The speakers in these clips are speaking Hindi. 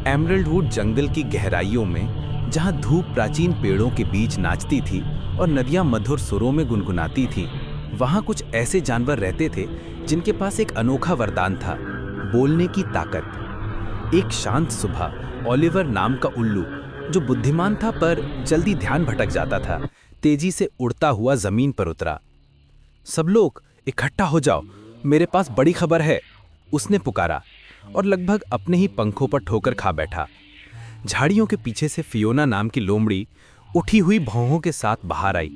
एमरल्डवुड जंगल की गहराइयों में, जहां धूप प्राचीन पेड़ों के बीच नाचती थी और नदियां मधुर सुरों में गुनगुनाती थीं, वहां कुछ ऐसे जानवर रहते थे जिनके पास एक अनोखा वरदान था, बोलने की ताकत। एक शांत सुबह ओलिवर नाम का उल्लू, जो बुद्धिमान था पर जल्दी ध्यान भटक जाता था, तेजी से उड़ता हुआ जमीन पर उतरा। सब लोग इकट्ठा हो जाओ, मेरे पास बड़ी खबर है, उसने पुकारा और लगभग अपने ही पंखों पर ठोकर खा बैठा। झाड़ियों के पीछे से फियोना नाम की लोमड़ी उठी हुई भौहों के साथ बाहर आई।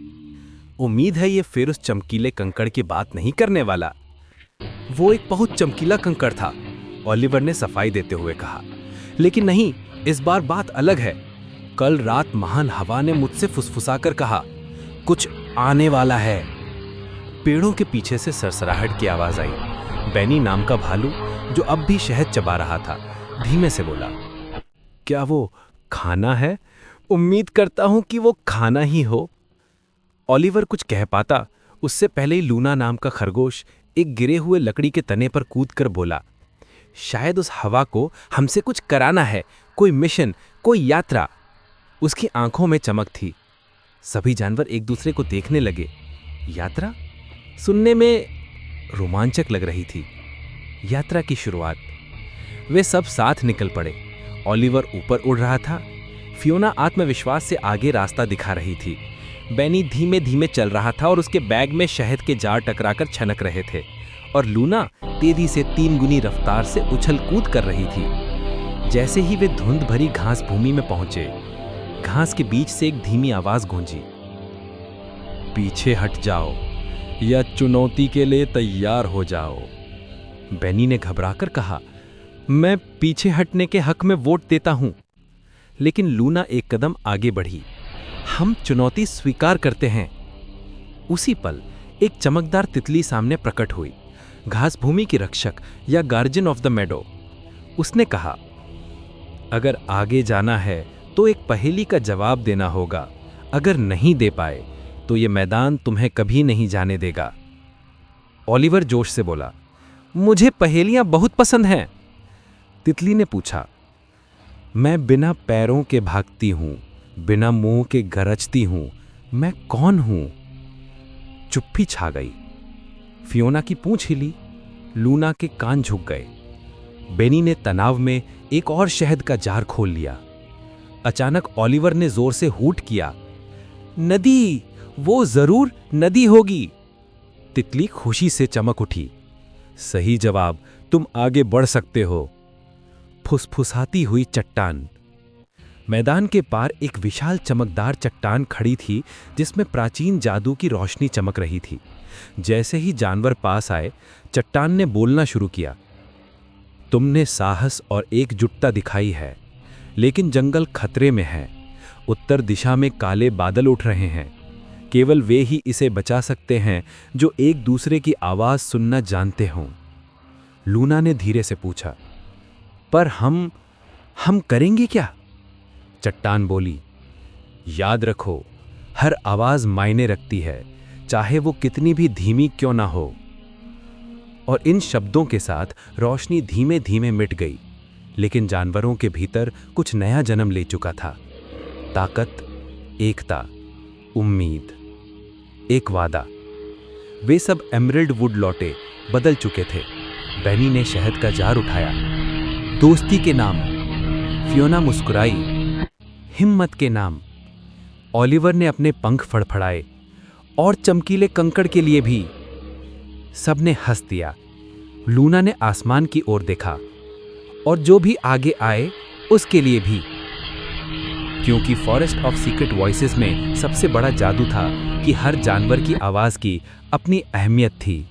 उम्मीद है ये फिर उस चमकीले कंकड़ की बात नहीं करने वाला। वो एक बहुत चमकीला कंकड़ था, ओलिवर ने सफाई देते हुए कहा। लेकिन नहीं, इस बार बात अलग है। कल रात महान हवा ने मुझसे फुसफुसाकर कहा, कुछ आने वाला है। पेड़ों के पीछे से सरसराहट की आवाज आई। बेनी नाम का भालू, जो अब भी शहद चबा रहा था, धीमे से बोला, क्या वो खाना है? उम्मीद करता हूं कि वो खाना ही हो। ओलिवर कुछ कह पाता उससे पहले ही लूना नाम का खरगोश एक गिरे हुए लकड़ी के तने पर कूदकर बोला, शायद उस हवा को हमसे कुछ कराना है, कोई मिशन, कोई यात्रा। उसकी आंखों में चमक थी। सभी जानवर एक दूसरे को देखने लगे। यात्रा सुनने में रोमांचक लग रही थी। यात्रा की शुरुआत। वे सब साथ निकल पड़े। ओलिवर ऊपर उड़ रहा था, फियोना आत्मविश्वास से आगे रास्ता दिखा रही थी। बेनी धीमे धीमे चल रहा था और उसके बैग में शहद के जार टकराकर छनक रहे थे, और लूना तेजी से 3 गुनी रफ्तार से उछल कूद कर रही थी। जैसे ही वे धुंध भरी घास भूमि में पहुंचे, घास के बीच से एक धीमी आवाज गूंजी, पीछे हट जाओ या चुनौती के लिए तैयार हो जाओ। बेनी ने घबराकर कहा, मैं पीछे हटने के हक में वोट देता हूं। लेकिन लूना एक कदम आगे बढ़ी, हम चुनौती स्वीकार करते हैं। उसी पल एक चमकदार तितली सामने प्रकट हुई, घास भूमि की रक्षक या गार्जियन ऑफ द मेडो। उसने कहा, अगर आगे जाना है तो एक पहेली का जवाब देना होगा। अगर नहीं दे पाए तो ये मैदान तुम्हें कभी नहीं जाने देगा। ओलिवर जोश से बोला, मुझे पहेलियां बहुत पसंद हैं। तितली ने पूछा, मैं बिना पैरों के भागती हूं, बिना मुंह के गरजती हूं, मैं कौन हूं? चुप्पी छा गई। फियोना की पूंछ हिली, लूना के कान झुक गए। बेनी ने तनाव में एक और शहद का जार खोल लिया। अचानक ओलिवर ने जोर से हूट किया, नदी, वो जरूर नदी होगी। तितली खुशी से चमक उठी, सही जवाब, तुम आगे बढ़ सकते हो। फुसफुसाती हुई चट्टान। मैदान के पार एक विशाल चमकदार चट्टान खड़ी थी, जिसमें प्राचीन जादू की रोशनी चमक रही थी। जैसे ही जानवर पास आए, चट्टान ने बोलना शुरू किया, तुमने साहस और एकजुटता दिखाई है, लेकिन जंगल खतरे में है। उत्तर दिशा में काले बादल उठ रहे हैं। केवल वे ही इसे बचा सकते हैं जो एक दूसरे की आवाज सुनना जानते हों। लूना ने धीरे से पूछा, पर हम करेंगे क्या? चट्टान बोली, याद रखो, हर आवाज मायने रखती है, चाहे वो कितनी भी धीमी क्यों ना हो। और इन शब्दों के साथ रोशनी धीमे धीमे मिट गई, लेकिन जानवरों के भीतर कुछ नया जन्म ले चुका था। ताकत, एकता, उम्मीद, एक वादा। वे सब एमरल्डवुड लौटे, बदल चुके थे। बेनी ने शहद का जार उठाया, दोस्ती के नाम। फियोना मुस्कुराई, हिम्मत के नाम। ओलिवर ने अपने पंख फड़फड़ाए, और चमकीले कंकड़ के लिए भी। सबने हंस दिया। लूना ने आसमान की ओर देखा, और जो भी आगे आए उसके लिए भी। क्योंकि फॉरेस्ट ऑफ सीक्रेट वॉइसेस में सबसे बड़ा जादू था कि हर जानवर की आवाज की अपनी अहमियत थी।